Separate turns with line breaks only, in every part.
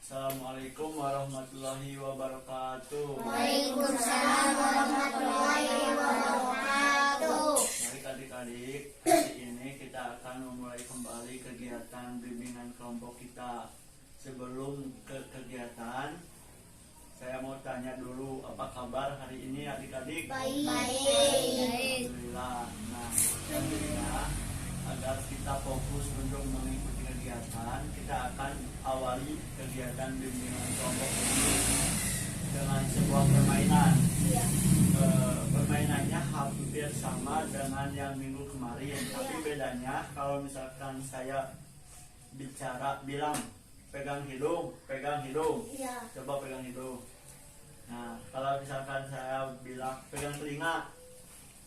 Assalamualaikum warahmatullahi wabarakatuh.
Waalaikumsalam warahmatullahi wabarakatuh.
Baik adik-adik, hari ini kita akan memulai kembali kegiatan bimbingan kelompok kita. Sebelum ke kegiatan, saya mau tanya dulu, apa kabar hari ini adik-adik?
Baik.
Alhamdulillah. Nah, tentunya agar kita fokus untuk mengikuti kegiatan, kita akan awali kegiatan bimbingan kelompok ini dengan sebuah permainan. Permainannya hampir sama dengan yang minggu kemarin, tapi bedanya kalau misalkan saya bilang pegang hidung, coba pegang hidung. Nah, kalau misalkan saya bilang pegang telinga,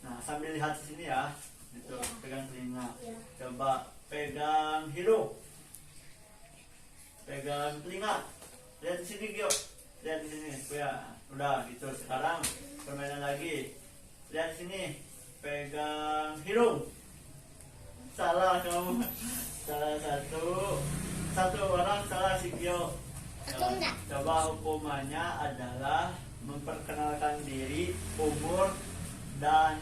nah sambil lihat di sini ya, itu pegang telinga. Coba pegang hidung, pegang telinga, lihat di sini Gio, lihat di sini, ya udah gitu. Sekarang permainan lagi, lihat di sini, pegang hidung. Salah kamu, salah satu orang salah si Gio. Coba hukumannya adalah memperkenalkan diri, umur, dan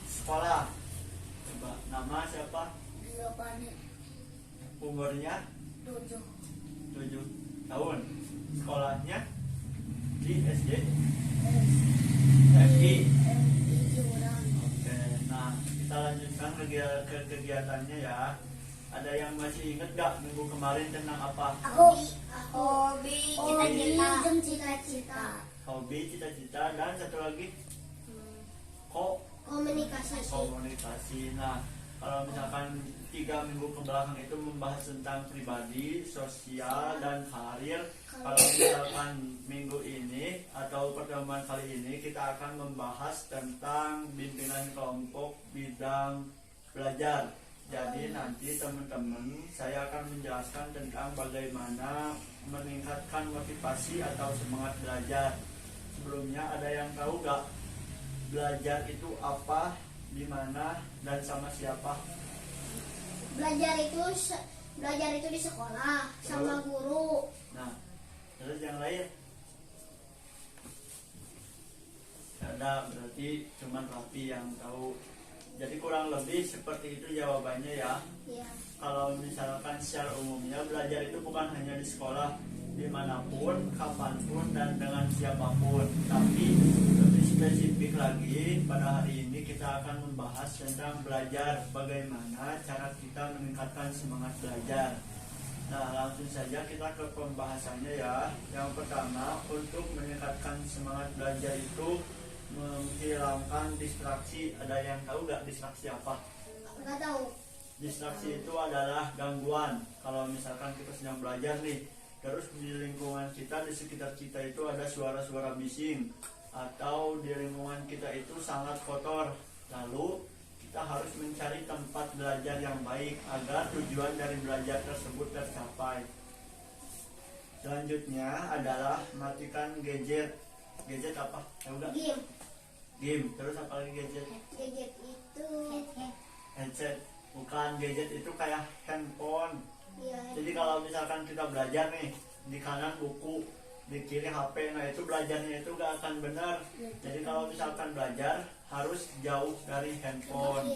sekolah. Coba nama siapa? Umurnya 7 tahun. Sekolahnya di SD FI. Oke, nah kita lanjutkan ke kegiatannya ya. Ada yang masih inget gak minggu kemarin tentang apa?
Hobi, cita-cita.
Hobi, cita-cita, dan satu lagi komunikasi. Nah, kalau misalkan 3 minggu kebelakang itu membahas tentang pribadi, sosial, dan karir. Kalau misalkan minggu ini atau pertemuan kali ini kita akan membahas tentang bimbingan kelompok bidang belajar. Jadi nanti teman-teman saya akan menjelaskan tentang bagaimana meningkatkan motivasi atau semangat belajar. Sebelumnya ada yang tahu gak belajar itu apa, di mana, dan sama siapa?
Belajar itu di sekolah sama guru.
Nah, terus yang lain? Ada, berarti cuman Rapi yang tahu. Jadi kurang lebih seperti itu jawabannya ya. Kalau misalkan secara umumnya belajar itu bukan hanya di sekolah, dimanapun, kapanpun, dan dengan siapapun. Tapi lebih spesifik lagi, pada hari ini kita akan membahas tentang belajar, bagaimana cara kita meningkatkan semangat belajar. Nah, langsung saja kita ke pembahasannya ya. Yang pertama, untuk meningkatkan semangat belajar itu menghilangkan distraksi. Ada yang tahu gak distraksi apa?
Nggak tahu.
Distraksi itu adalah gangguan. Kalau misalkan kita sedang belajar nih, terus di lingkungan kita, di sekitar kita itu ada suara-suara bising, atau di lingkungan kita itu sangat kotor. Lalu kita harus mencari tempat belajar yang baik agar tujuan dari belajar tersebut tercapai. Selanjutnya adalah matikan gadget. Gadget apa? Tahu gak? Game. Terus apa lagi gadget?
Gadget itu
Headset. Bukan, gadget itu kayak handphone.
ya,
Jadi kalau misalkan kita belajar nih, di kanan buku, di kiri HP, nah itu belajarnya itu gak akan benar. Jadi kalau misalkan belajar harus jauh dari handphone.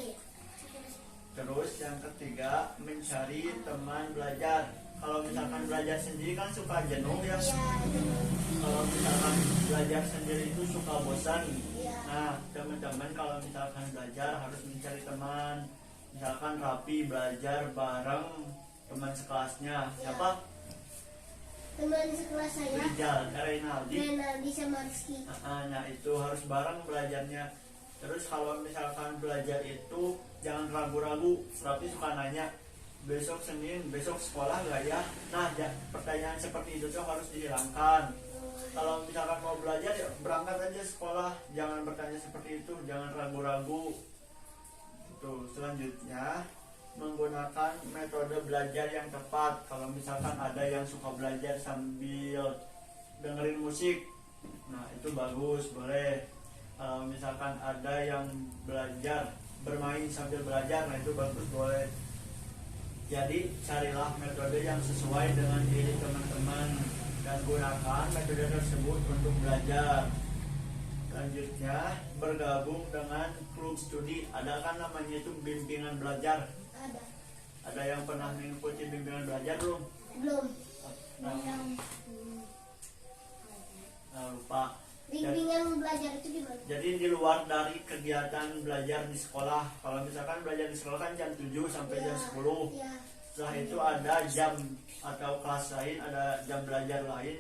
Terus yang ketiga, mencari teman belajar. Kalau misalkan belajar sendiri kan suka jenuh ya. Kalau misalkan belajar sendiri itu suka bosan. Nah, teman-teman kalau misalkan belajar harus mencari teman. Misalkan Rapi belajar bareng teman sekelasnya. Siapa?
teman sekelas saya
Rizal, Reynaldi.
sama Rizky.
Nah, itu harus bareng belajarnya. Terus kalau misalkan belajar itu jangan ragu-ragu. Rapi suka nanya, besok Senin, besok sekolah nggak ya? Nah, pertanyaan seperti itu tuh harus dihilangkan. Kalau misalkan mau belajar ya berangkat aja sekolah, jangan bertanya seperti itu, jangan ragu-ragu. Tuh, selanjutnya menggunakan metode belajar yang tepat. Kalau misalkan ada yang suka belajar sambil dengerin musik, nah itu bagus, boleh. Kalau misalkan ada yang belajar bermain sambil belajar, nah itu bagus, boleh. Jadi carilah metode yang sesuai dengan diri teman-teman. dan gunakan metode tersebut untuk belajar. Selanjutnya, bergabung dengan klub studi. Ada kan namanya itu bimbingan belajar.
Ada.
Ada yang pernah mengikuti bimbingan belajar belum?
Belum.
Nah, lupa.
Bimbingan belajar itu gimana?
Jadi di luar dari kegiatan belajar di sekolah. Kalau misalkan belajar di sekolah kan jam 7 sampai jam 10.
Ya.
Setelah itu ada jam atau kelas lain, ada jam belajar lain.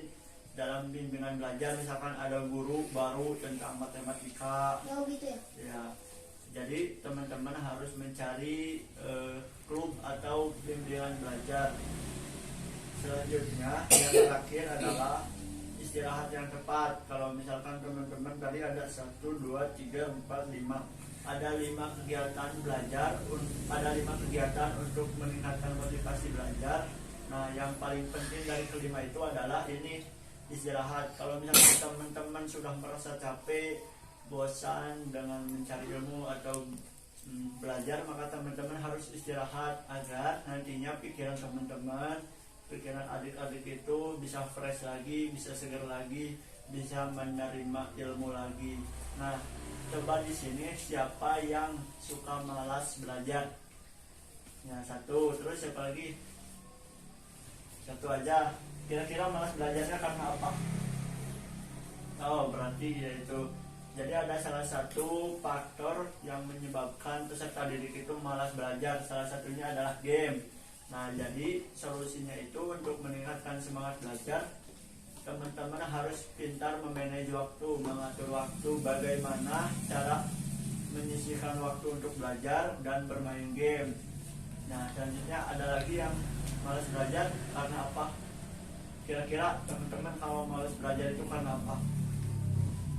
Dalam bimbingan belajar misalkan ada guru baru tentang matematika.
Oh gitu ya.
Ya. Jadi teman-teman harus mencari klub atau bimbingan belajar. Selanjutnya yang terakhir adalah istirahat yang tepat. Kalau misalkan teman-teman tadi ada 1, 2, 3, 4, 5, ada 5 kegiatan belajar, ada 5 kegiatan untuk meningkatkan motivasi belajar. Nah, yang paling penting dari kelima itu adalah ini, istirahat. Kalau misalkan teman-teman sudah merasa capek, bosan dengan mencari ilmu atau belajar, maka teman-teman harus istirahat agar nantinya pikiran teman-teman, pikiran adik-adik itu bisa fresh lagi, bisa segar lagi, bisa menerima ilmu lagi. Nah, coba di sini siapa yang suka malas belajar? Ya, satu. Terus siapa lagi? Satu aja. Kira-kira malas belajarnya karena apa? Oh, berarti yaitu, jadi ada salah satu faktor yang menyebabkan peserta didik itu malas belajar. Salah satunya adalah game. Nah, jadi solusinya itu untuk meningkatkan semangat belajar, teman-teman harus pintar memanage waktu, mengatur waktu, bagaimana cara menyisihkan waktu untuk belajar dan bermain game. Nah, selanjutnya ada lagi yang malas belajar karena apa? Kira-kira teman-teman kalau malas belajar itu karena apa?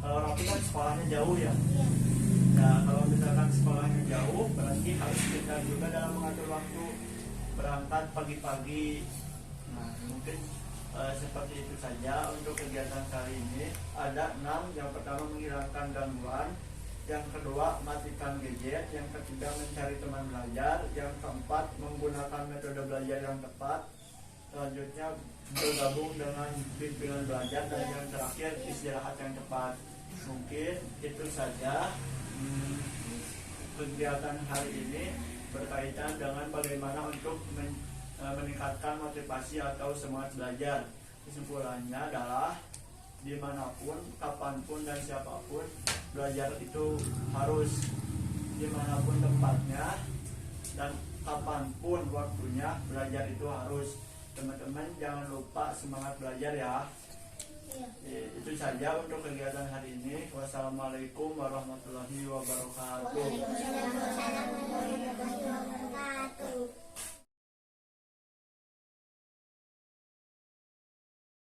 Kalau Raffi kan sekolahnya jauh ya.
Iya.
Nah, kalau misalkan sekolahnya jauh, berarti harus pintar juga dalam mengatur waktu, berangkat pagi-pagi. Nah, mungkin seperti itu saja untuk kegiatan kali ini. Ada 6. Yang pertama, menghilangkan gangguan. Yang kedua, matikan gadget. Yang ketiga, mencari teman belajar. Yang keempat, menggunakan metode belajar yang tepat. Selanjutnya, bergabung dengan bimbingan belajar. Dan yang terakhir, istirahat yang tepat. Mungkin itu saja kegiatan hari ini berkaitan dengan bagaimana untuk meningkatkan motivasi atau semangat belajar. Kesimpulannya adalah dimanapun, kapanpun, dan siapapun, belajar itu harus, dimanapun tempatnya dan kapanpun waktunya, belajar itu harus. Teman-teman jangan lupa semangat belajar ya.
Iya.
Itu saja untuk kegiatan hari ini. Wassalamualaikum warahmatullahi wabarakatuh.
Waalaikumsalam warahmatullahi wabarakatuh.